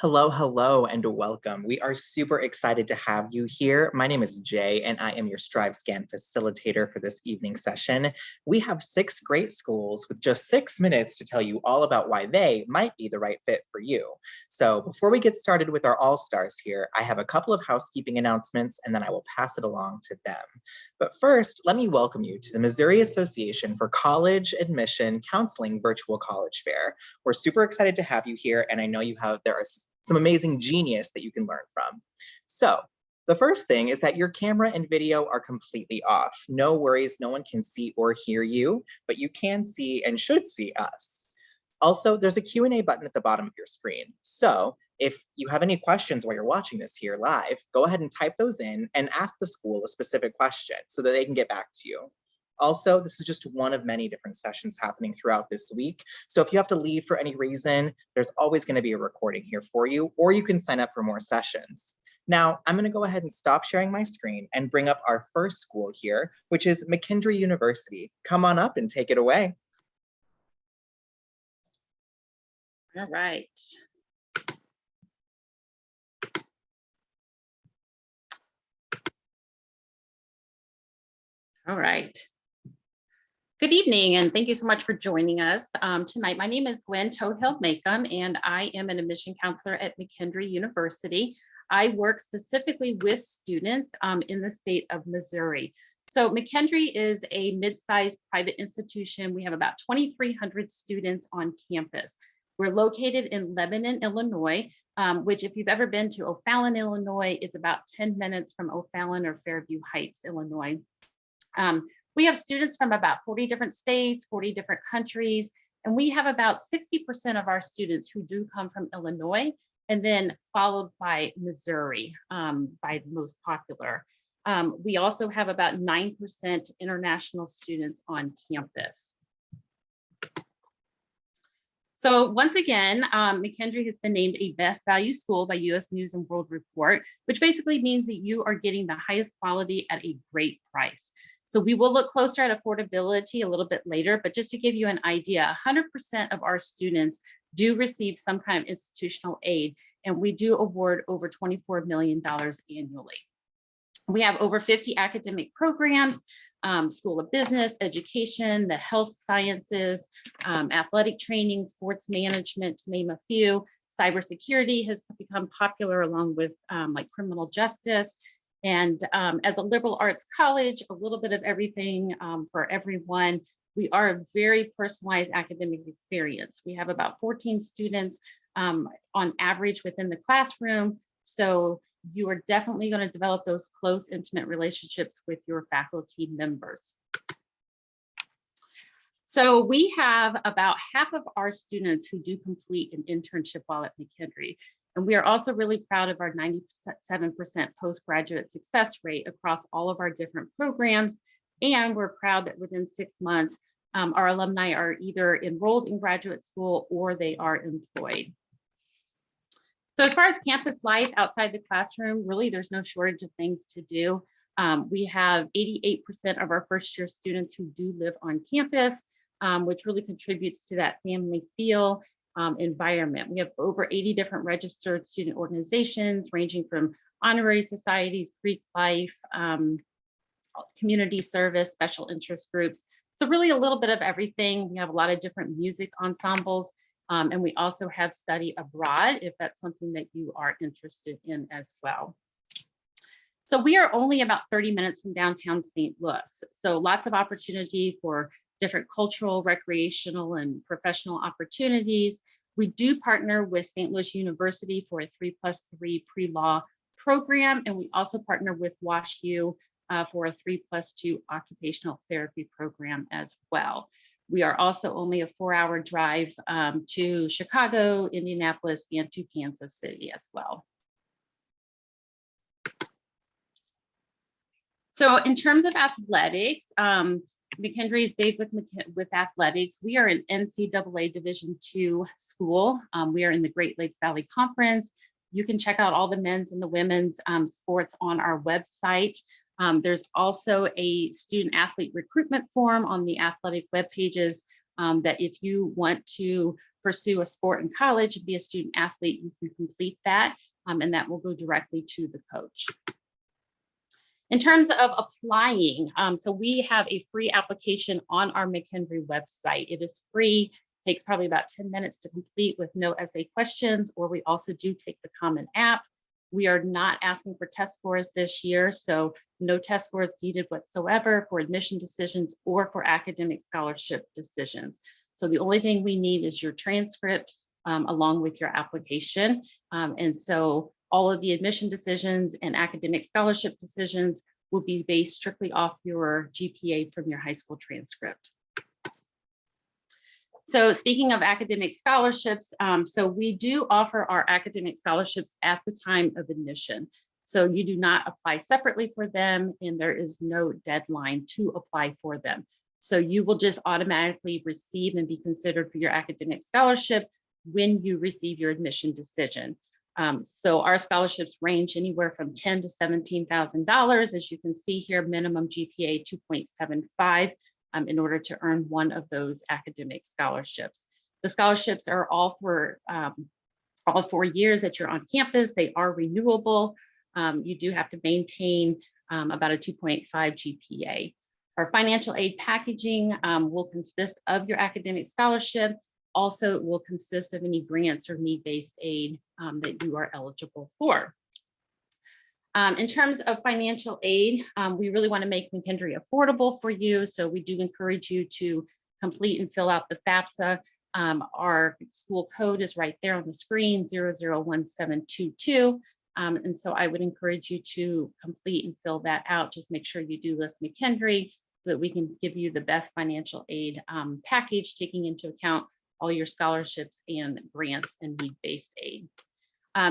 Hello, hello, and welcome. We are super excited to have you here. My name is Jay, and I am your StriveScan facilitator for this evening session. We have 6 great schools with just 6 minutes to tell you all about why they might be the right fit for you. So before we get started with our all-stars here, I have a couple of housekeeping announcements, and then I will pass it along to them. But first, let me welcome you to the Missouri Association for College Admission Counseling Virtual College Fair. We're super excited to have you here, and I know there are some amazing genius that you can learn from. So the first thing is that your camera and video are completely off. No worries, no one can see or hear you, but you can see and should see us. Also, there's a Q&A button at the bottom of your screen. So if you have any questions while you're watching this here live, go ahead and type those in and ask the school a specific question so that they can get back to you. Also, this is just one of many different sessions happening throughout this week. So if you have to leave for any reason, there's always going to be a recording here for you, or you can sign up for more sessions. Now, I'm going to go ahead and stop sharing my screen and bring up our first school here, which is McKendree University. Come on up and take it away. All right. All right. Good evening, and thank you so much for joining us tonight. My name is Gwen Tohill-Macomb, and I am an admission counselor at McKendree University. I work specifically with students in the state of Missouri. So McKendree is a mid-sized private institution. We have about 2,300 students on campus. We're located in Lebanon, Illinois, which if you've ever been to O'Fallon, Illinois, it's about 10 minutes from O'Fallon or Fairview Heights, Illinois. We have students from about 40 different states, 40 different countries, and we have about 60% of our students who do come from Illinois, and then followed by Missouri, by the most popular. We also have about 9% international students on campus. So once again, McKendree has been named a best value school by US News and World Report, which basically means that you are getting the highest quality at a great price. So we will look closer at affordability a little bit later, but just to give you an idea, 100% of our students do receive some kind of institutional aid, and we do award over $24 million annually. We have over 50 academic programs, School of Business, Education, the Health Sciences, athletic training, sports management, to name a few. Cybersecurity has become popular along with like criminal justice. And as a liberal arts college, a little bit of everything for everyone. We are a very personalized academic experience. We have about 14 students on average within the classroom. So you are definitely going to develop those close, intimate relationships with your faculty members. So we have about half of our students who do complete an internship while at McKendree. And we are also really proud of our 97% postgraduate success rate across all of our different programs. And we're proud that within 6 months, our alumni are either enrolled in graduate school or they are employed. So as far as campus life outside the classroom, really there's no shortage of things to do. We have 88% of our first year students who do live on campus, which really contributes to that family feel. Environment. We have over 80 different registered student organizations ranging from honorary societies, Greek life, community service, special interest groups. So really a little bit of everything. We have a lot of different music ensembles, and we also have study abroad if that's something that you are interested in as well. So we are only about 30 minutes from downtown St. Louis. So lots of opportunity for different cultural, recreational, and professional opportunities. We do partner with St. Louis University for a 3+3 pre-law program, and we also partner with WashU for a 3+2 occupational therapy program as well. We are also only a 4-hour drive to Chicago, Indianapolis, and to Kansas City as well. So in terms of athletics, McKendree is big with athletics. We are an NCAA Division II school. We are in the Great Lakes Valley Conference. You can check out all the men's and the women's sports on our website. There's also a student athlete recruitment form on the athletic web pages that if you want to pursue a sport in college and be a student athlete, you can complete that, and that will go directly to the coach. In terms of applying, so we have a free application on our McKendree website. It is free, takes probably about 10 minutes to complete with no essay questions, or we also do take the Common App. We are not asking for test scores this year, so no test scores needed whatsoever for admission decisions or for academic scholarship decisions. So the only thing we need is your transcript along with your application. And so all of the admission decisions and academic scholarship decisions will be based strictly off your GPA from your high school transcript. So speaking of academic scholarships, so we do offer our academic scholarships at the time of admission. So you do not apply separately for them, and there is no deadline to apply for them. So you will just automatically receive and be considered for your academic scholarship when you receive your admission decision. So our scholarships range anywhere from $10,000 to $17,000. As you can see here, minimum GPA 2.75 in order to earn one of those academic scholarships. The scholarships are all for all 4 years that you're on campus. They are renewable. You do have to maintain about a 2.5 GPA. Our financial aid packaging will consist of your academic scholarship. Also, it will consist of any grants or need-based aid that you are eligible for. In terms of financial aid, we really want to make McKendree affordable for you. So we do encourage you to complete and fill out the FAFSA. Our school code is right there on the screen, 001722. And so I would encourage you to complete and fill that out. Just make sure you do list McKendree so that we can give you the best financial aid package, taking into account all your scholarships and grants and need-based aid.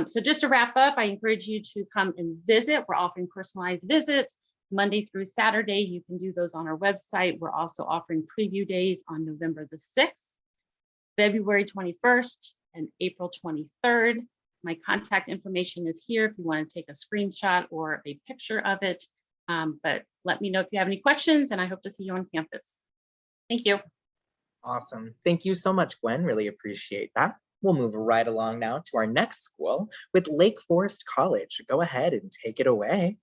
So just to wrap up, I encourage you to come and visit. We're offering personalized visits Monday through Saturday. You can do those on our website. We're also offering preview days on November the 6th, February 21st, and April 23rd. My contact information is here if you want to take a screenshot or a picture of it. But let me know if you have any questions, and I hope to see you on campus. Thank you. Awesome. Thank you so much, Gwen. Really appreciate that. We'll move right along now to our next school with Lake Forest College. Go ahead and take it away.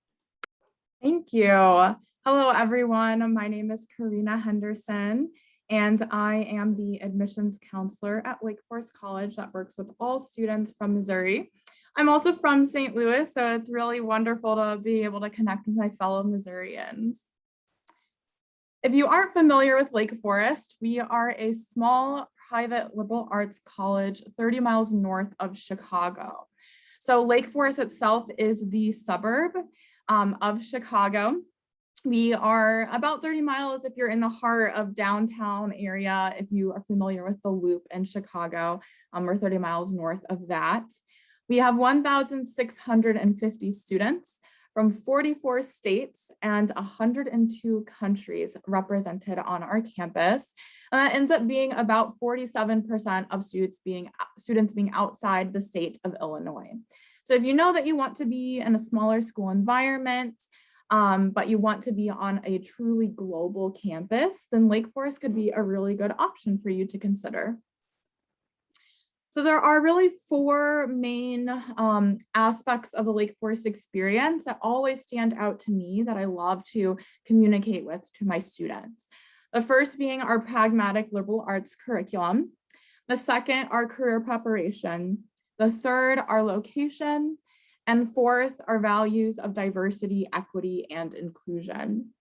Thank you. Hello, everyone. My name is Karina Henderson, and I am the admissions counselor at Lake Forest College that works with all students from Missouri. I'm also from St. Louis, so it's really wonderful to be able to connect with my fellow Missourians. If you aren't familiar with Lake Forest, we are a small private liberal arts college 30 miles north of Chicago. So Lake Forest itself is the suburb of Chicago. We are about 30 miles if you're in the heart of downtown area. If you are familiar with the Loop in Chicago, we're 30 miles north of that. We have 1,650 students from 44 states and 102 countries represented on our campus. And that ends up being about 47% of students being outside the state of Illinois. So if you know that you want to be in a smaller school environment, but you want to be on a truly global campus, then Lake Forest could be a really good option for you to consider. So there are really 4 main aspects of the Lake Forest experience that always stand out to me that I love to communicate with to my students. The first being our pragmatic liberal arts curriculum. The second, our career preparation. The third, our location. And fourth, our values of diversity, equity, and inclusion.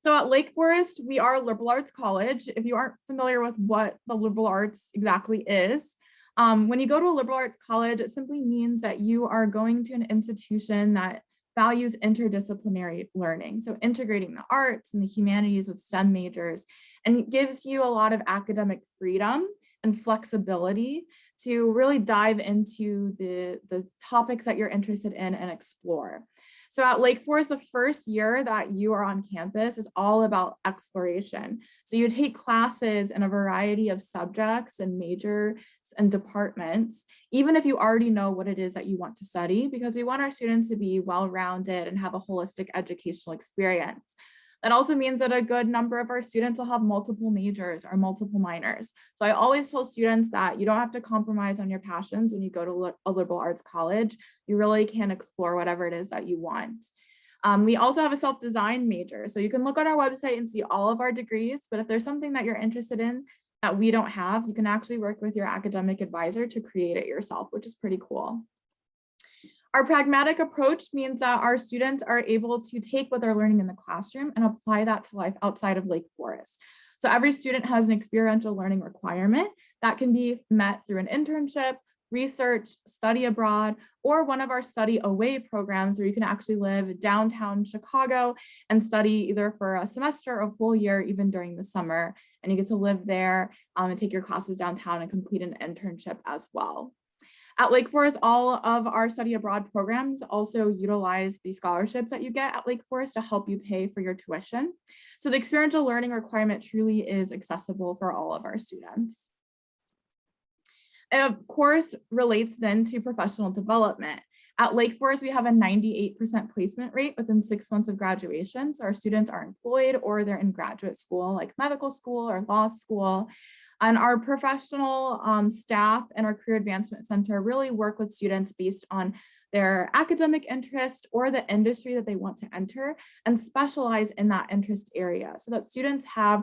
So at Lake Forest, we are a liberal arts college. If you aren't familiar with what the liberal arts exactly is, when you go to a liberal arts college, it simply means that you are going to an institution that values interdisciplinary learning. So integrating the arts and the humanities with STEM majors, and it gives you a lot of academic freedom and flexibility to really dive into the topics that you're interested in and explore. So at Lake Forest, the first year that you are on campus is all about exploration. So you take classes in a variety of subjects and majors and departments, even if you already know what it is that you want to study, because we want our students to be well-rounded and have a holistic educational experience. That also means that a good number of our students will have multiple majors or multiple minors. So I always tell students that you don't have to compromise on your passions when you go to a liberal arts college. You really can explore whatever it is that you want. We also have a self-design major. So you can look on our website and see all of our degrees, but if there's something that you're interested in that we don't have, you can actually work with your academic advisor to create it yourself, which is pretty cool. Our pragmatic approach means that our students are able to take what they're learning in the classroom and apply that to life outside of Lake Forest. So every student has an experiential learning requirement that can be met through an internship, research, study abroad, or one of our study away programs where you can actually live downtown Chicago and study either for a semester or a full year, even during the summer. And you get to live there and take your classes downtown and complete an internship as well. At Lake Forest, all of our study abroad programs also utilize the scholarships that you get at Lake Forest to help you pay for your tuition. So the experiential learning requirement truly is accessible for all of our students. And of course, relates then to professional development. At Lake Forest, we have a 98% placement rate within 6 months of graduation. So our students are employed or they're in graduate school, like medical school or law school. And our professional staff and our Career Advancement Center really work with students based on their academic interest or the industry that they want to enter and specialize in that interest area so that students have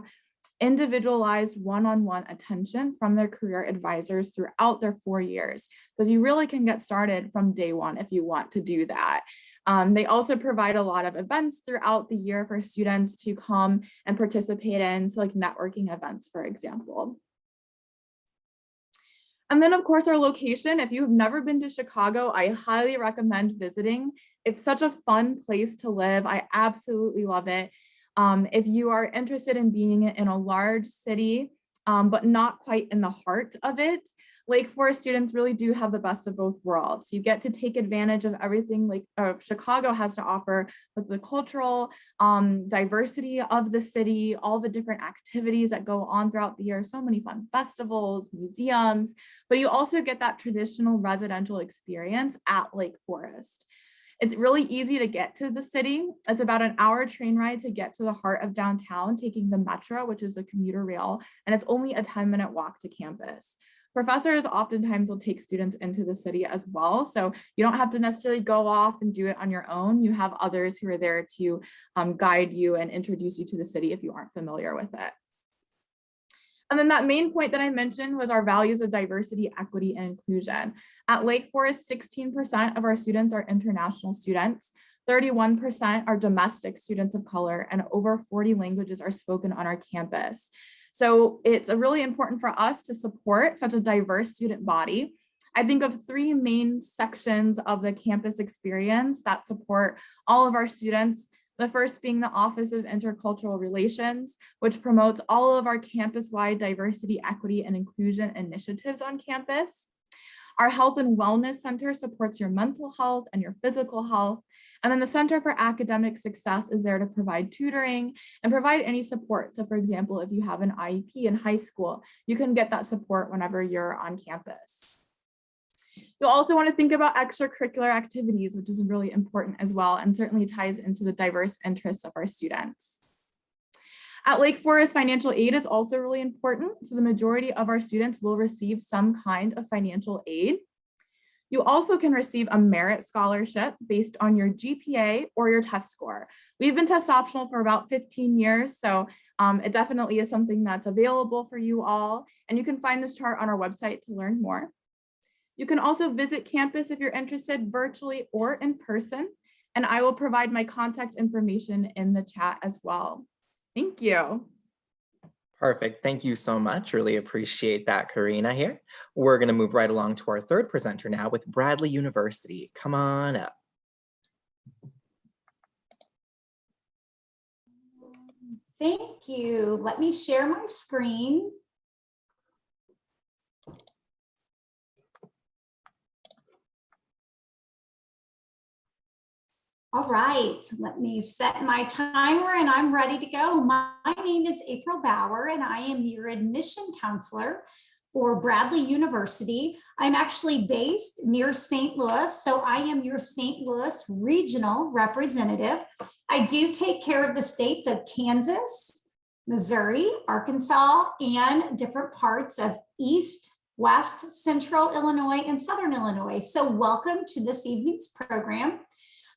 individualized one-on-one attention from their career advisors throughout their 4 years, because you really can get started from day one if you want to do that. They also provide a lot of events throughout the year for students to come and participate in, so like networking events, for example. And then of course, our location, if you've never been to Chicago, I highly recommend visiting. It's such a fun place to live. I absolutely love it. If you are interested in being in a large city, but not quite in the heart of it, Lake Forest students really do have the best of both worlds. You get to take advantage of everything like Chicago has to offer with the cultural diversity of the city, all the different activities that go on throughout the year, so many fun festivals, museums, but you also get that traditional residential experience at Lake Forest. It's really easy to get to the city. It's about an hour train ride to get to the heart of downtown, taking the metro, which is the commuter rail, and it's only a 10-minute walk to campus. Professors oftentimes will take students into the city as well, so you don't have to necessarily go off and do it on your own. You have others who are there to guide you and introduce you to the city if you aren't familiar with it. And then that main point that I mentioned was our values of diversity, equity, and inclusion. At Lake Forest, 16% of our students are international students, 31% are domestic students of color, and over 40 languages are spoken on our campus. So it's really important for us to support such a diverse student body. I think of 3 main sections of the campus experience that support all of our students. The first being the Office of Intercultural Relations, which promotes all of our campus-wide diversity, equity, and inclusion initiatives on campus. Our Health and Wellness Center supports your mental health and your physical health. And then the Center for Academic Success is there to provide tutoring and provide any support. So for example, if you have an IEP in high school, you can get that support whenever you're on campus. You'll also want to think about extracurricular activities, which is really important as well, and certainly ties into the diverse interests of our students. At Lake Forest, financial aid is also really important. So the majority of our students will receive some kind of financial aid. You also can receive a merit scholarship based on your GPA or your test score. We've been test optional for about 15 years, so it definitely is something that's available for you all. And you can find this chart on our website to learn more. You can also visit campus if you're interested virtually or in person, and I will provide my contact information in the chat as well. Thank you. Perfect. Thank you so much. Really appreciate that, Karina here. We're going to move right along to our third presenter now with Bradley University. Come on up. Thank you. Let me share my screen. All right, let me set my timer and I'm ready to go. My name is April Bauer and I am your admission counselor for Bradley University. I'm actually based near St. Louis, so I am your St. Louis regional representative. I do take care of the states of Kansas, Missouri, Arkansas, and different parts of East, West, Central Illinois, and Southern Illinois. So welcome to this evening's program.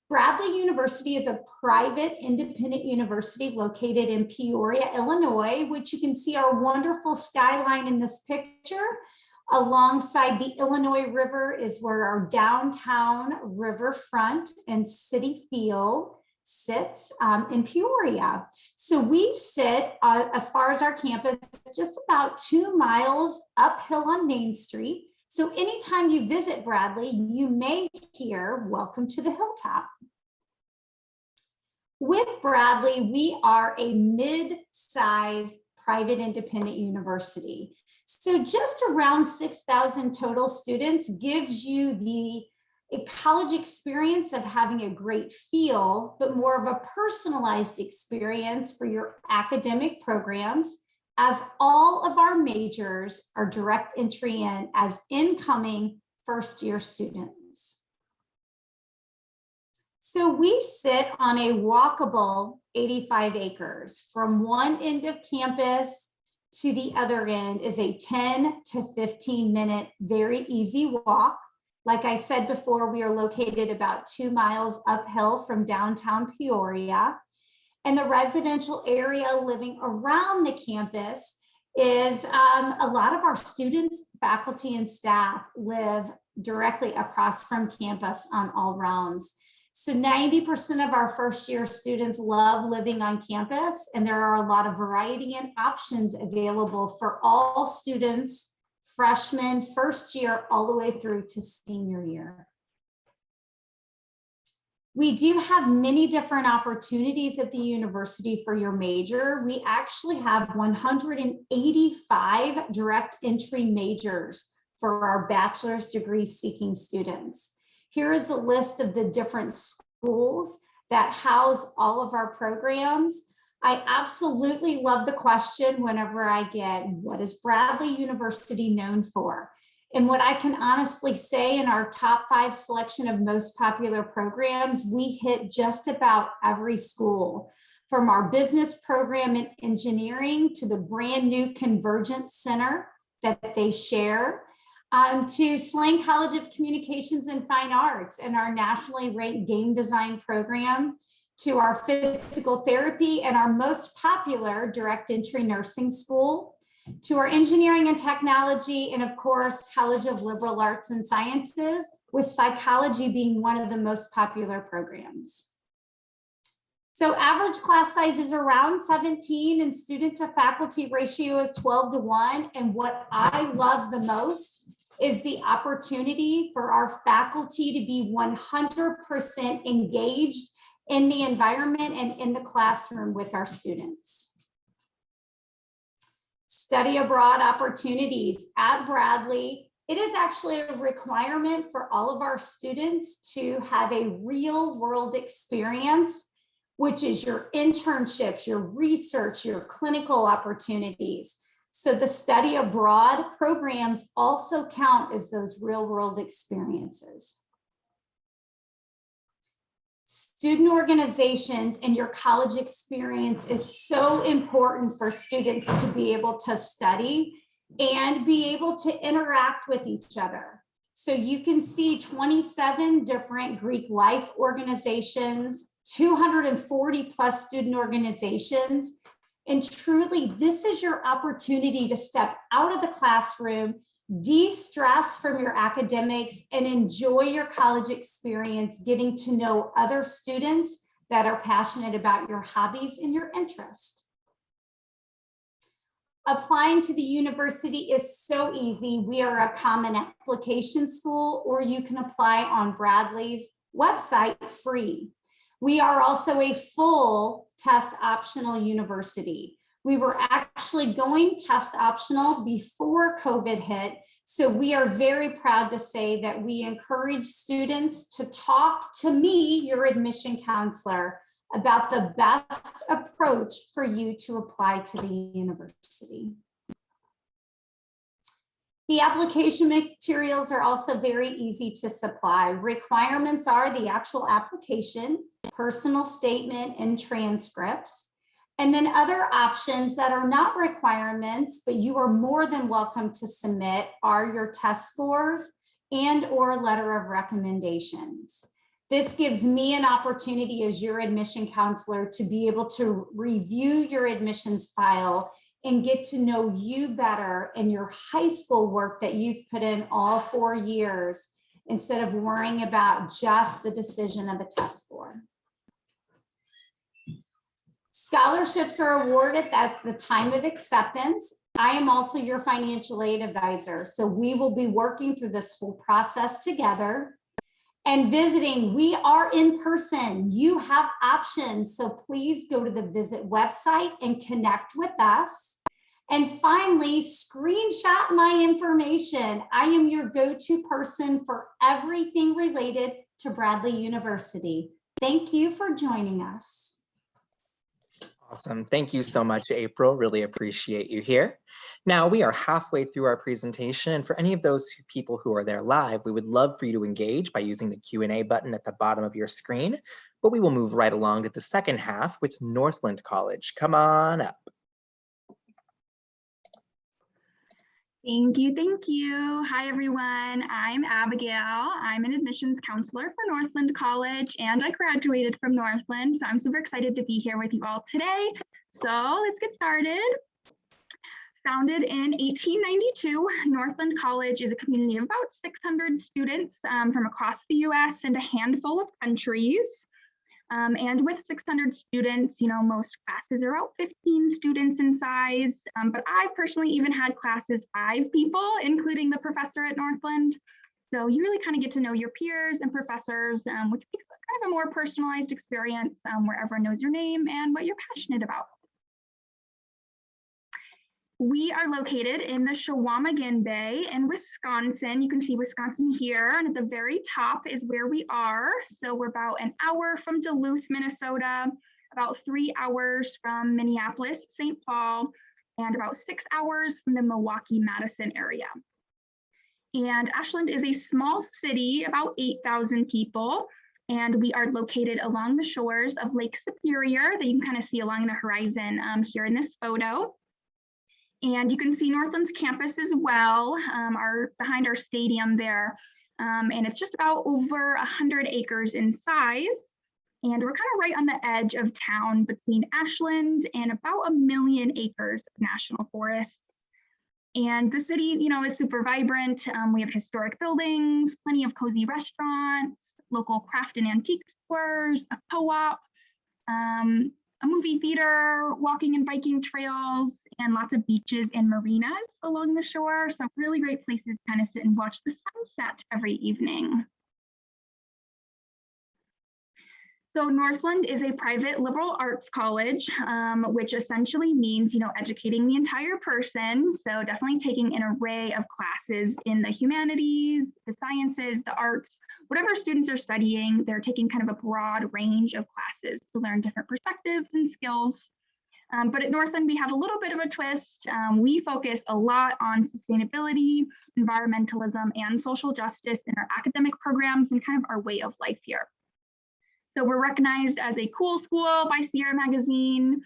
Bradley University is a private independent university located in Peoria, Illinois, which you can see our wonderful skyline in this picture. Alongside the Illinois River is where our downtown riverfront and City Field sits in Peoria. So we sit, as far as our campus, just about 2 miles uphill on Main Street. So anytime you visit Bradley, you may hear "Welcome to the Hilltop." With Bradley, we are a mid-sized private independent university. So just around 6,000 total students gives you a college experience of having a great feel, but more of a personalized experience for your academic programs, as all of our majors are direct entry in as incoming first-year students. So we sit on a walkable 85 acres. From one end of campus to the other end is a 10 to 15 minute, very easy walk. Like I said before, we are located about 2 miles uphill from downtown Peoria. And the residential area living around the campus is a lot of our students, faculty, and staff live directly across from campus on all rounds. So 90% of our first year students love living on campus, and there are a lot of variety and options available for all students, freshmen, first year, all the way through to senior year. We do have many different opportunities at the university for your major. We actually have 185 direct entry majors for our bachelor's degree seeking students. Here is a list of the different schools that house all of our programs. I absolutely love the question whenever I get, what is Bradley University known for? And what I can honestly say, in our top 5 selection of most popular programs, we hit just about every school, from our business program in engineering to the brand new Convergence Center that they share, to Slane College of Communications and Fine Arts and our nationally ranked game design program, to our physical therapy and our most popular direct entry nursing school, to our engineering and technology, and of course, College of Liberal Arts and Sciences, with psychology being one of the most popular programs. So average class size is around 17 and student to faculty ratio is 12:1. And what I love the most is the opportunity for our faculty to be 100% engaged in the environment and in the classroom with our students. Study abroad opportunities at Bradley. It is actually a requirement for all of our students to have a real world experience, which is your internships, your research, your clinical opportunities. So the study abroad programs also count as those real world experiences. Student organizations and your college experience is so important for students to be able to study and be able to interact with each other. So you can see 27 different Greek life organizations, 240 plus student organizations. And truly, this is your opportunity to step out of the classroom, de-stress from your academics, and enjoy your college experience, getting to know other students that are passionate about your hobbies and your interests. Applying to the university is so easy. We are a common application school, or you can apply on Bradley's website free. We are also a full test optional university. We were actually going test optional before COVID hit. So we are very proud to say that we encourage students to talk to me, your admission counselor, about the best approach for you to apply to the university. The application materials are also very easy to supply. Requirements are the actual application, personal statement, and transcripts. And then other options that are not requirements, but you are more than welcome to submit, are your test scores and or letter of recommendations. This gives me an opportunity as your admission counselor to be able to review your admissions file and get to know you better and your high school work that you've put in all 4 years, instead of worrying about just the decision of a test score. Scholarships are awarded at the time of acceptance. I am also your financial aid advisor, so we will be working through this whole process together. And visiting, we are in person. You have options, so please go to the visit website and connect with us. And finally, screenshot my information. I am your go-to person for everything related to Bradley University. Thank you for joining us. Awesome. Thank you so much, April. Really appreciate you here. Now we are halfway through our presentation, and for any of those people who are there live, we would love for you to engage by using the Q&A button at the bottom of your screen, but we will move right along to the second half with Northland College. Come on up. Thank you, thank you. Hi, everyone. I'm Abigail. I'm an admissions counselor for Northland College, and I graduated from Northland, so I'm super excited to be here with you all today. So let's get started. Founded in 1892, Northland College is a community of about 600 students from across the US and a handful of countries. And with 600 students, you know, most classes are about 15 students in size, but I've personally even had classes 5 people, including the professor at Northland. So you really kind of get to know your peers and professors, which makes kind of a more personalized experience where everyone knows your name and what you're passionate about. We are located in the Chequamegon Bay in Wisconsin. You can see Wisconsin here, and at the very top is where we are. So we're about an hour from Duluth, Minnesota, about 3 hours from Minneapolis, St. Paul, and about 6 hours from the Milwaukee-Madison area. And Ashland is a small city, about 8,000 people, and we are located along the shores of Lake Superior that you can kind of see along the horizon here in this photo. And you can see Northland's campus as well, behind our stadium there. And it's just about over 100 acres in size. And we're kind of right on the edge of town between Ashland and about 1 million acres of national forests. And the city, you know, is super vibrant. We have historic buildings, plenty of cozy restaurants, local craft and antique stores, a co-op, a movie theater, walking and biking trails, and lots of beaches and marinas along the shore. Some really great places to kind of sit and watch the sunset every evening. So Northland is a private liberal arts college, which essentially means, you know, educating the entire person. So definitely taking an array of classes in the humanities, the sciences, the arts, whatever students are studying, they're taking kind of a broad range of classes to learn different perspectives and skills. But at Northland, we have a little bit of a twist. We focus a lot on sustainability, environmentalism, and social justice in our academic programs and kind of our way of life here. So we're recognized as a cool school by Sierra Magazine.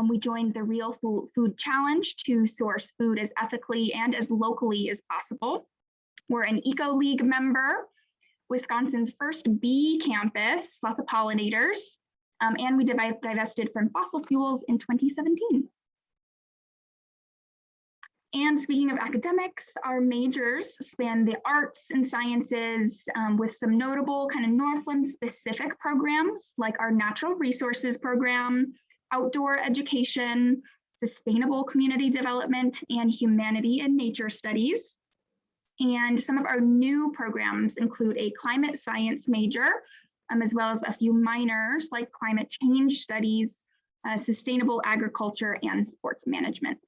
We joined the Real Food Challenge to source food as ethically and as locally as possible. We're an Eco League member, Wisconsin's first bee campus, lots of pollinators, and we divested from fossil fuels in 2017. And speaking of academics, our majors span the arts and sciences with some notable kind of Northland specific programs like our natural resources program, outdoor education, sustainable community development, and humanity and nature studies. And some of our new programs include a climate science major, as well as a few minors like climate change studies, sustainable agriculture, and sports management.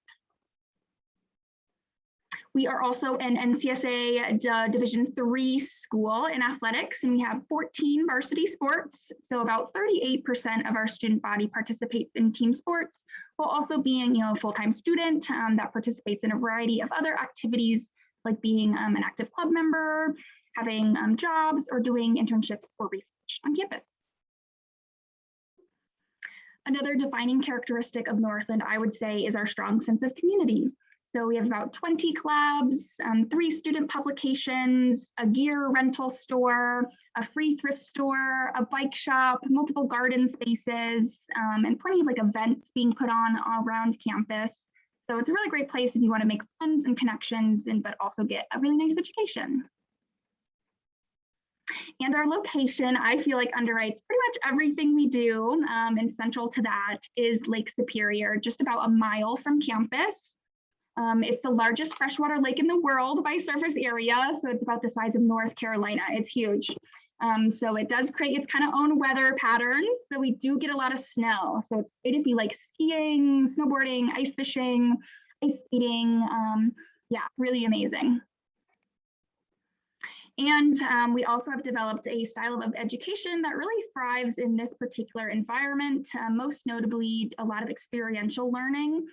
We are also an NCSA Division III school in athletics, and we have 14 varsity sports. So about 38% of our student body participates in team sports, while also being, you know, a full-time student that participates in a variety of other activities like being an active club member, having jobs, or doing internships or research on campus. Another defining characteristic of Northland, I would say, is our strong sense of community. So we have about 20 clubs, 3 student publications, a gear rental store, a free thrift store, a bike shop, multiple garden spaces, and plenty of like events being put on all around campus. So it's a really great place if you want to make friends and connections, but also get a really nice education. And our location, I feel like underwrites pretty much everything we do, and central to that is Lake Superior, just about a mile from campus. It's the largest freshwater lake in the world by surface area, so it's about the size of North Carolina. It's huge. So it does create its kind of own weather patterns. So we do get a lot of snow. So it's great if you like skiing, snowboarding, ice fishing, ice skating. Yeah, really amazing. And we also have developed a style of education that really thrives in this particular environment, most notably a lot of experiential learning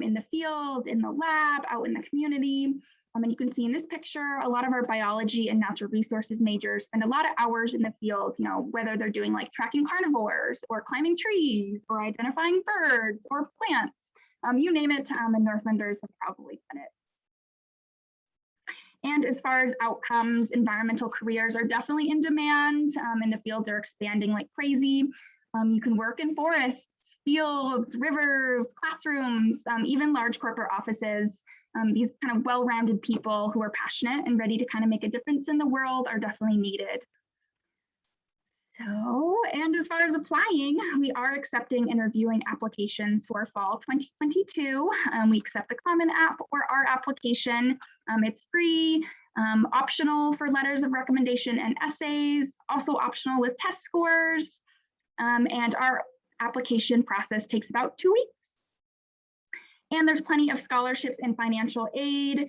in the field, in the lab, out in the community. And you can see in this picture, a lot of our biology and natural resources majors spend a lot of hours in the field, you know, whether they're doing like tracking carnivores or climbing trees or identifying birds or plants, you name it, and Northlanders have probably done it. And as far as outcomes, environmental careers are definitely in demand, and the fields are expanding like crazy. You can work in forests, fields, rivers, classrooms, even large corporate offices. These kind of well-rounded people who are passionate and ready to kind of make a difference in the world are definitely needed. So, and as far as applying, we are accepting and reviewing applications for fall 2022. We accept the Common App or our application. It's free, optional for letters of recommendation and essays, also optional with test scores. And our application process takes about 2 weeks. And there's plenty of scholarships and financial aid.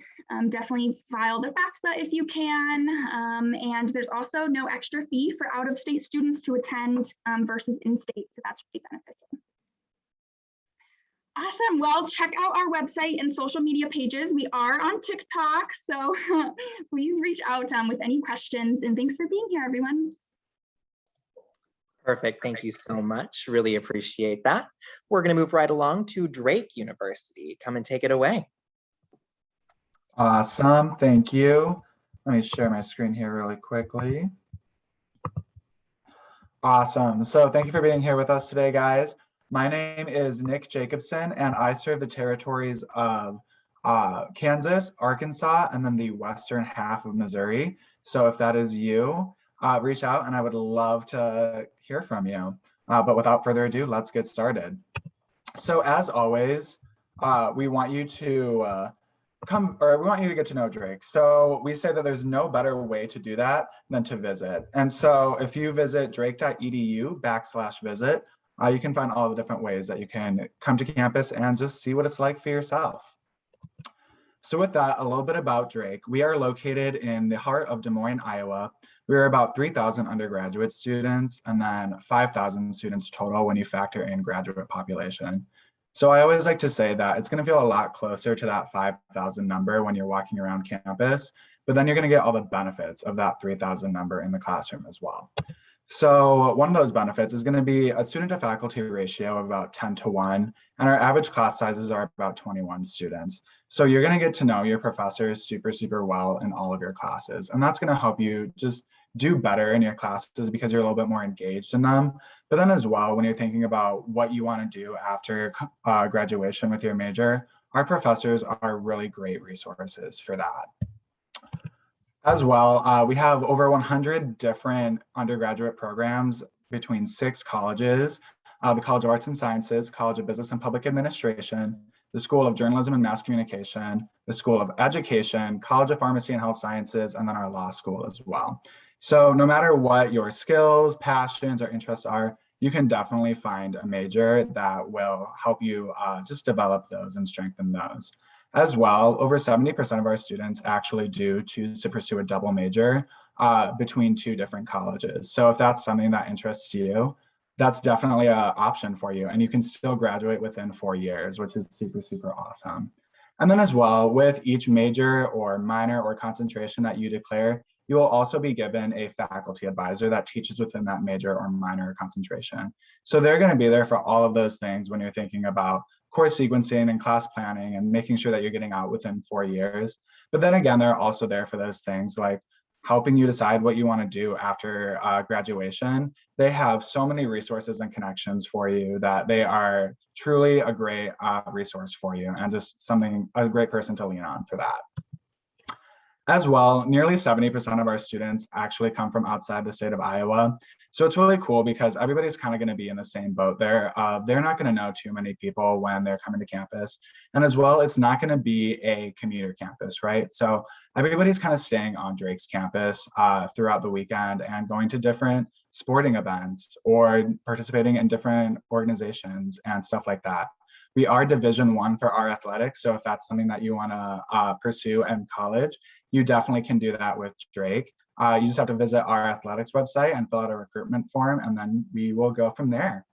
Definitely file the FAFSA if you can. And there's also no extra fee for out-of-state students to attend versus in-state, so that's really beneficial. Awesome, well, check out our website and social media pages. We are on TikTok, so please reach out with any questions, and thanks for being here, everyone. Perfect. Thank you so much. Really appreciate that. We're going to move right along to Drake University. Come and take it away. Awesome. Thank you. Let me share my screen here really quickly. Awesome. So thank you for being here with us today, guys. My name is Nick Jacobson, and I serve the territories of Kansas, Arkansas, and then the western half of Missouri. So if that is you, reach out and I would love to hear from you. But without further ado, let's get started. So as always, we want you to we want you to get to know Drake. So we say that there's no better way to do that than to visit. And so if you visit drake.edu/visit, you can find all the different ways that you can come to campus and just see what it's like for yourself. So with that, a little bit about Drake. We are located in the heart of Des Moines, Iowa. We're about 3,000 undergraduate students and then 5,000 students total when you factor in graduate population. So I always like to say that it's going to feel a lot closer to that 5,000 number when you're walking around campus, but then you're going to get all the benefits of that 3,000 number in the classroom as well. So one of those benefits is going to be a student to faculty ratio of about 10:1, and our average class sizes are about 21 students. So you're going to get to know your professors super well in all of your classes, and that's going to help you just do better in your classes because you're a little bit more engaged in them. But then as well, when you're thinking about what you want to do after graduation with your major, our professors are really great resources for that. As well, we have over 100 different undergraduate programs between 6 colleges, the College of Arts and Sciences, College of Business and Public Administration, the School of Journalism and Mass Communication, the School of Education, College of Pharmacy and Health Sciences, and then our law school as well. So no matter what your skills, passions, or interests are, you can definitely find a major that will help you just develop those and strengthen those. As well, over 70% of our students actually do choose to pursue a double major between 2 different colleges. So if that's something that interests you, that's definitely an option for you. And you can still graduate within 4 years, which is super awesome. And then as well, with each major or minor or concentration that you declare, you will also be given a faculty advisor that teaches within that major or minor concentration. So they're going to be there for all of those things when you're thinking about course sequencing and class planning and making sure that you're getting out within 4 years. But then again, they're also there for those things like helping you decide what you want to do after graduation. They have so many resources and connections for you that they are truly a great resource for you and just a great person to lean on for that. As well, nearly 70% of our students actually come from outside the state of Iowa. So it's really cool because everybody's kind of going to be in the same boat there. They're not going to know too many people when they're coming to campus. And as well, it's not going to be a commuter campus, right? So everybody's kind of staying on Drake's campus throughout the weekend and going to different sporting events or participating in different organizations and stuff like that. We are Division I for our athletics. So if that's something that you want to pursue in college, you definitely can do that with Drake. You just have to visit our athletics website and fill out a recruitment form, and then we will go from there.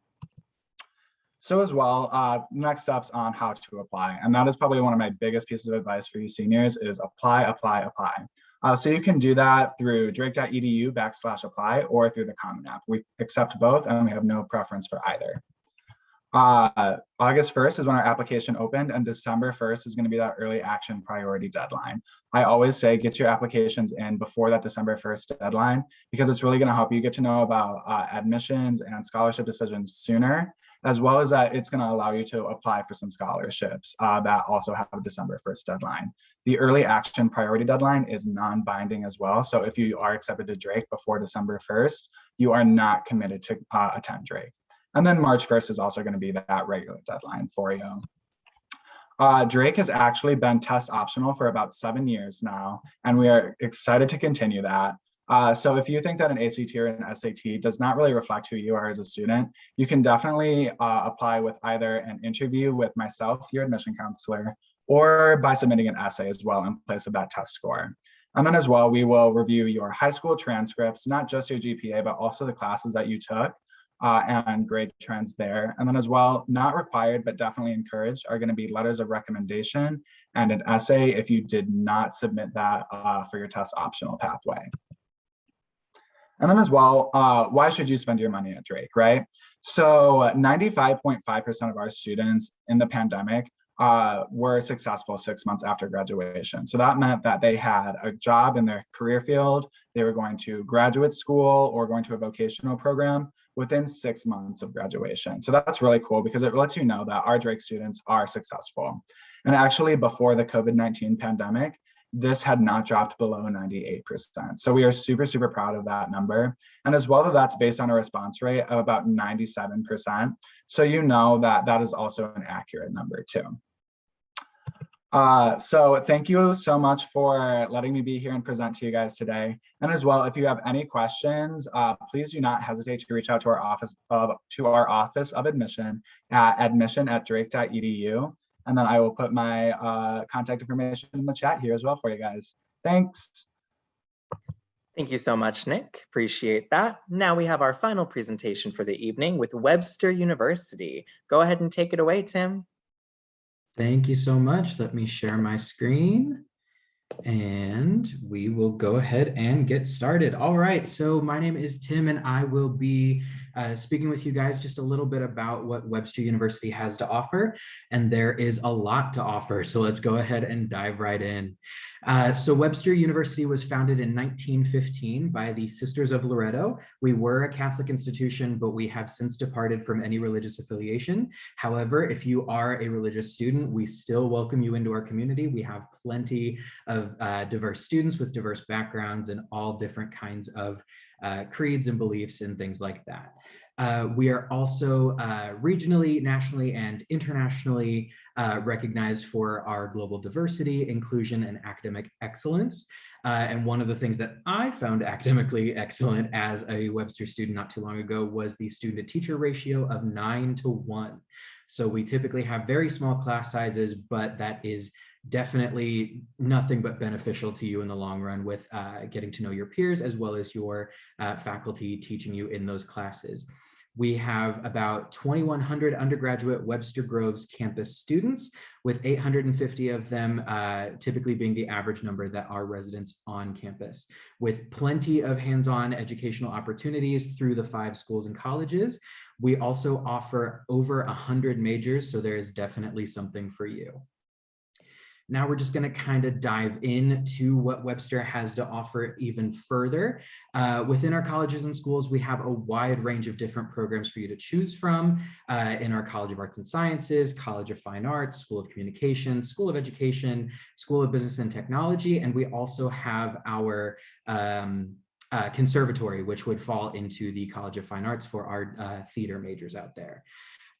So as well, next steps on how to apply. And that is probably one of my biggest pieces of advice for you seniors is apply, apply, apply. So you can do that through drake.edu/apply or through the Common App. We accept both and we have no preference for either. August 1st is when our application opened, and December 1st is going to be that early action priority deadline. I always say get your applications in before that December 1st deadline, because it's really going to help you get to know about admissions and scholarship decisions sooner, as well as that it's going to allow you to apply for some scholarships that also have a December 1st deadline. The early action priority deadline is non-binding as well. So if you are accepted to Drake before December 1st, you are not committed to attend Drake. And then March 1st is also going to be that regular deadline for you. Drake has actually been test optional for about 7 years now, and we are excited to continue that. So if you think that an ACT or an SAT does not really reflect who you are as a student, you can definitely apply with either an interview with myself, your admission counselor, or by submitting an essay as well in place of that test score. And then as well, we will review your high school transcripts, not just your GPA, but also the classes that you took. And grade trends there. And then as well, not required, but definitely encouraged are going to be letters of recommendation and an essay if you did not submit that for your test optional pathway. And then as well, why should you spend your money at Drake, right? So 95.5% of our students in the pandemic were successful 6 months after graduation. So that meant that they had a job in their career field, they were going to graduate school or going to a vocational program within 6 months of graduation. So that's really cool because it lets you know that our Drake students are successful. And actually before the COVID-19 pandemic, this had not dropped below 98%. So we are super, super proud of that number. And as well, that's based on a response rate of about 97%. So you know that that is also an accurate number too. So thank you so much for letting me be here and present to you guys today. And as well, if you have any questions, please do not hesitate to reach out to our office of admission at admission@drake.edu. And then I will put my contact information in the chat here as well for you guys. Thanks. Thank you so much, Nick. Appreciate that. Now we have our final presentation for the evening with Webster University. Go ahead and take it away, Tim. Thank you so much. Let me share my screen and we will go ahead and get started. All right, so my name is Tim and I will be speaking with you guys just a little bit about what Webster University has to offer. And there is a lot to offer, so let's go ahead and dive right in. So Webster University was founded in 1915 by the Sisters of Loretto. We were a Catholic institution, but we have since departed from any religious affiliation. However, if you are a religious student, we still welcome you into our community. We have plenty of diverse students with diverse backgrounds and all different kinds of creeds and beliefs and things like that. We are also regionally, nationally, and internationally recognized for our global diversity, inclusion, and academic excellence. And one of the things that I found academically excellent as a Webster student not too long ago was the student-to-teacher ratio of 9:1. So we typically have very small class sizes, but that is definitely nothing but beneficial to you in the long run with getting to know your peers as well as your faculty teaching you in those classes. We have about 2,100 undergraduate Webster Groves campus students, with 850 of them typically being the average number that are residents on campus, with plenty of hands-on educational opportunities through the 5 schools and colleges. We also offer over 100 majors, so there is definitely something for you. Now we're just going to kind of dive into what Webster has to offer even further. Within our colleges and schools, we have a wide range of different programs for you to choose from in our College of Arts and Sciences, College of Fine Arts, School of Communications, School of Education, School of Business and Technology, and we also have our conservatory, which would fall into the College of Fine Arts for our theater majors out there.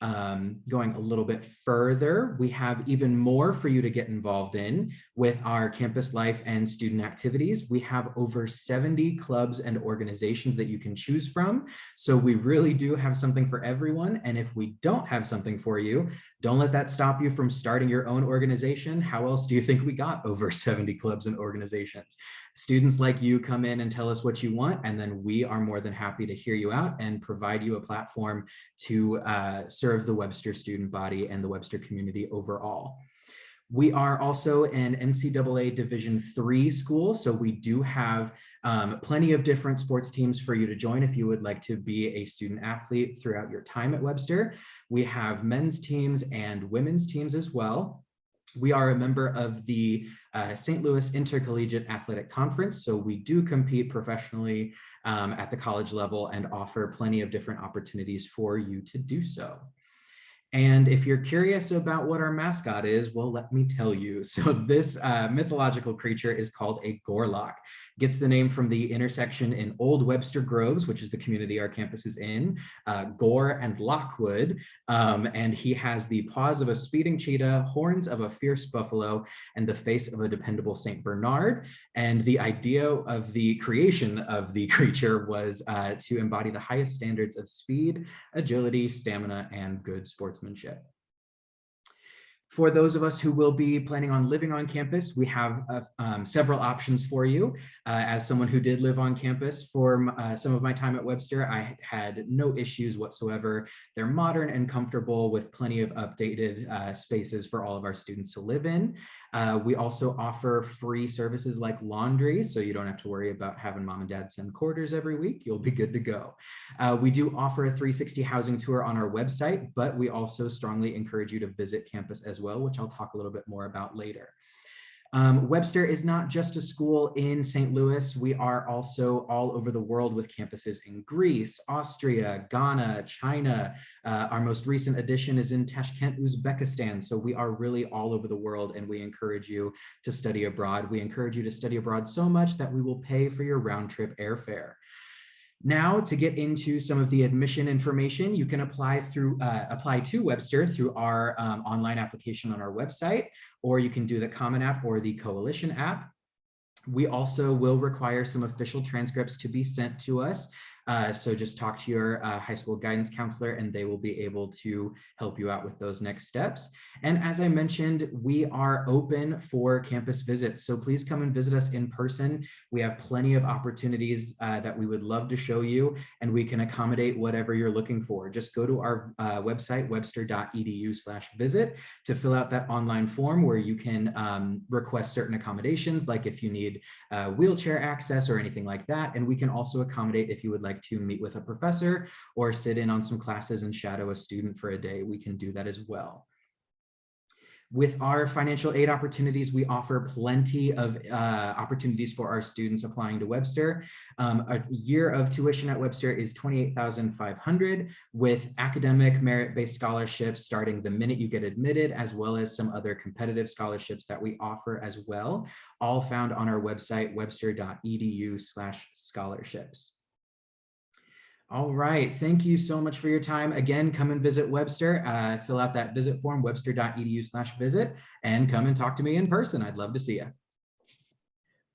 Going a little bit further, we have even more for you to get involved in with our campus life and student activities. We have over 70 clubs and organizations that you can choose from. So we really do have something for everyone. And if we don't have something for you, don't let that stop you from starting your own organization. How else do you think we got over 70 clubs and organizations? Students like you come in and tell us what you want, and then we are more than happy to hear you out and provide you a platform to serve the Webster student body and the Webster community overall. We are also an NCAA Division III school, so we do have plenty of different sports teams for you to join if you would like to be a student athlete throughout your time at Webster. We have men's teams and women's teams as well. We are a member of the St. Louis Intercollegiate Athletic Conference, so we do compete professionally at the college level and offer plenty of different opportunities for you to do so. And if you're curious about what our mascot is, well, let me tell you. So this mythological creature is called a Gorlock. Gets the name from the intersection in Old Webster Groves, which is the community our campus is in, Gore and Lockwood. And he has the paws of a speeding cheetah, horns of a fierce buffalo, and the face of a dependable St. Bernard. And the idea of the creation of the creature was to embody the highest standards of speed, agility, stamina, and good sportsmanship. For those of us who will be planning on living on campus, we have several options for you. As someone who did live on campus for some of my time at Webster, I had no issues whatsoever. They're modern and comfortable with plenty of updated spaces for all of our students to live in. We also offer free services like laundry, so you don't have to worry about having mom and dad send quarters every week. You'll be good to go. We do offer a 360 housing tour on our website, but we also strongly encourage you to visit campus as well, which I'll talk a little bit more about later. Webster is not just a school in St. Louis. We are also all over the world with campuses in Greece, Austria, Ghana, China. Our most recent addition is in Tashkent, Uzbekistan. So we are really all over the world, and we encourage you to study abroad. We encourage you to study abroad so much that we will pay for your round trip airfare. Now, to get into some of the admission information, you can apply to Webster through our online application on our website, or you can do the Common App or the Coalition app. We also will require some official transcripts to be sent to us. So just talk to your high school guidance counselor and they will be able to help you out with those next steps. And as I mentioned, we are open for campus visits. So please come and visit us in person. We have plenty of opportunities that we would love to show you, and we can accommodate whatever you're looking for. Just go to our website, webster.edu/visit, to fill out that online form where you can request certain accommodations, like if you need wheelchair access or anything like that. And we can also accommodate if you would like to meet with a professor or sit in on some classes and shadow a student for a day. We can do that as well. With our financial aid opportunities, we offer plenty of opportunities for our students applying to Webster. A year of tuition at Webster is $28,500, with academic merit-based scholarships starting the minute you get admitted, as well as some other competitive scholarships that we offer as well, all found on our website, webster.edu/scholarships. All right, thank you so much for your time. Again, come and visit Webster, fill out that visit form, webster.edu/visit, and come and talk to me in person. I'd love to see you.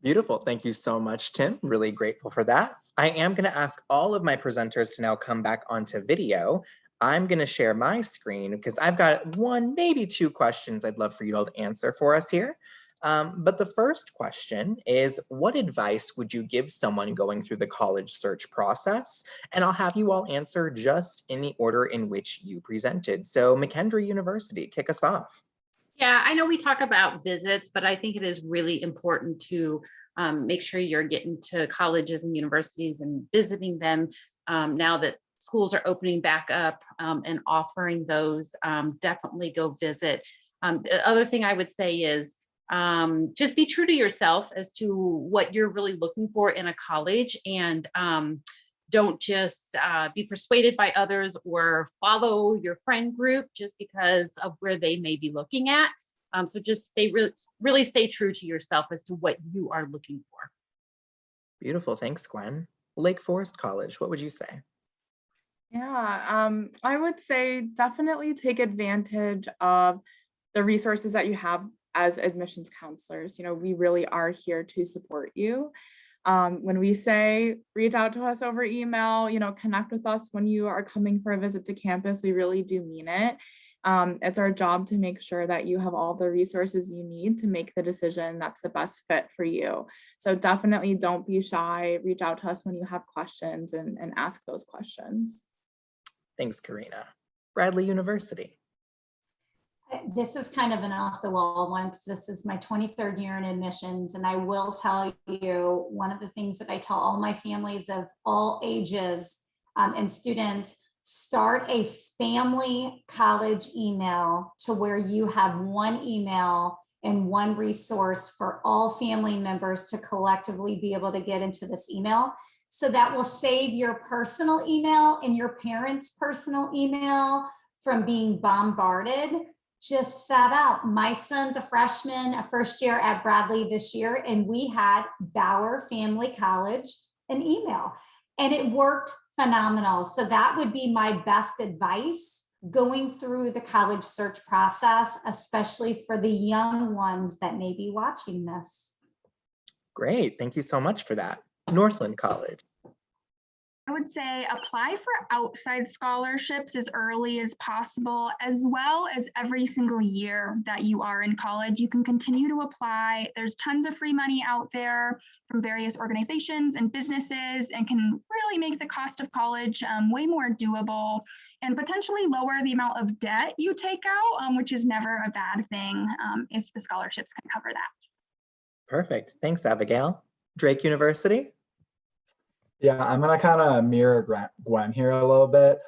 Beautiful, thank you so much, Tim. Really grateful for that. I am gonna ask all of my presenters to now come back onto video. I'm gonna share my screen because I've got one, maybe two questions I'd love for you all to answer for us here. But the first question is, what advice would you give someone going through the college search process? And I'll have you all answer just in the order in which you presented. So McKendree University, kick us off. Yeah, I know we talk about visits, but I think it is really important to make sure you're getting to colleges and universities and visiting them now that schools are opening back up and offering those. Definitely go visit. The other thing I would say is just be true to yourself as to what you're really looking for in a college, and don't just be persuaded by others or follow your friend group just because of where they may be looking at. So just really stay true to yourself as to what you are looking for. Beautiful, thanks, Gwen. Lake Forest College, what would you say? Yeah, I would say definitely take advantage of the resources that you have as admissions counselors. You know, we really are here to support you. When we say reach out to us over email, you know, connect with us when you are coming for a visit to campus, we really do mean it. It's our job to make sure that you have all the resources you need to make the decision that's the best fit for you. So definitely don't be shy. Reach out to us when you have questions and ask those questions. Thanks, Karina. Bradley University. This is kind of an off the wall one because this is my 23rd year in admissions. And I will tell you, one of the things that I tell all my families of all ages and students, start a family college email to where you have one email and one resource for all family members to collectively be able to get into this email. So that will save your personal email and your parents' personal email from being bombarded. Just set out. My son's a freshman, a first year at Bradley this year, and we had Bauer Family College an email, and it worked phenomenal. So that would be my best advice going through the college search process, especially for the young ones that may be watching this. Great, thank you so much for that. Northland College. I would say apply for outside scholarships as early as possible, as well as every single year that you are in college. You can continue to apply. There's tons of free money out there from various organizations and businesses, and can really make the cost of college way more doable and potentially lower the amount of debt you take out, which is never a bad thing if the scholarships can cover that. Perfect, thanks, Abigail. Drake University. Yeah, I'm gonna kind of mirror Gwen here a little bit.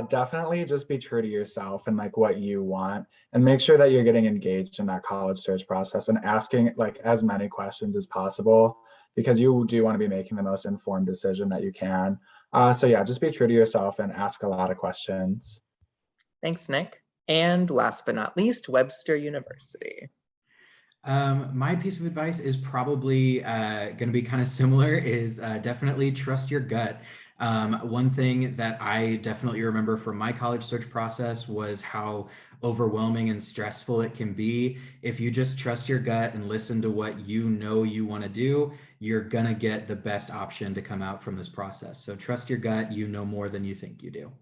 Definitely just be true to yourself and like what you want, and make sure that you're getting engaged in that college search process and asking like as many questions as possible, because you do want to be making the most informed decision that you can. So yeah, just be true to yourself and ask a lot of questions. Thanks, Nick. And last but not least, Webster University. My piece of advice is probably going to be kind of similar, is definitely trust your gut. One thing that I definitely remember from my college search process was how overwhelming and stressful it can be. If you just trust your gut and listen to what you know you want to do, you're going to get the best option to come out from this process. So trust your gut, you know more than you think you do.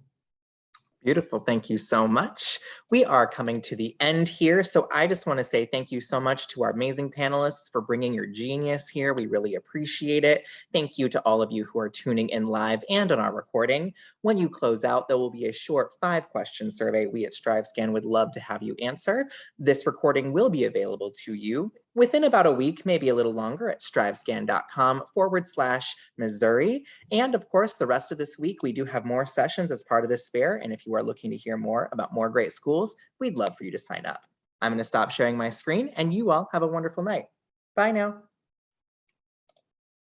Beautiful, thank you so much. We are coming to the end here, so I just want to say thank you so much to our amazing panelists for bringing your genius here. We really appreciate it. Thank you to all of you who are tuning in live and on our recording. When you close out, there will be a short 5-question survey we at StriveScan would love to have you answer. This recording will be available to you within about a week, maybe a little longer, at strivescan.com/Missouri. And of course, the rest of this week, we do have more sessions as part of this fair. And if you are looking to hear more about more great schools, we'd love for you to sign up. I'm going to stop sharing my screen, and you all have a wonderful night. Bye now.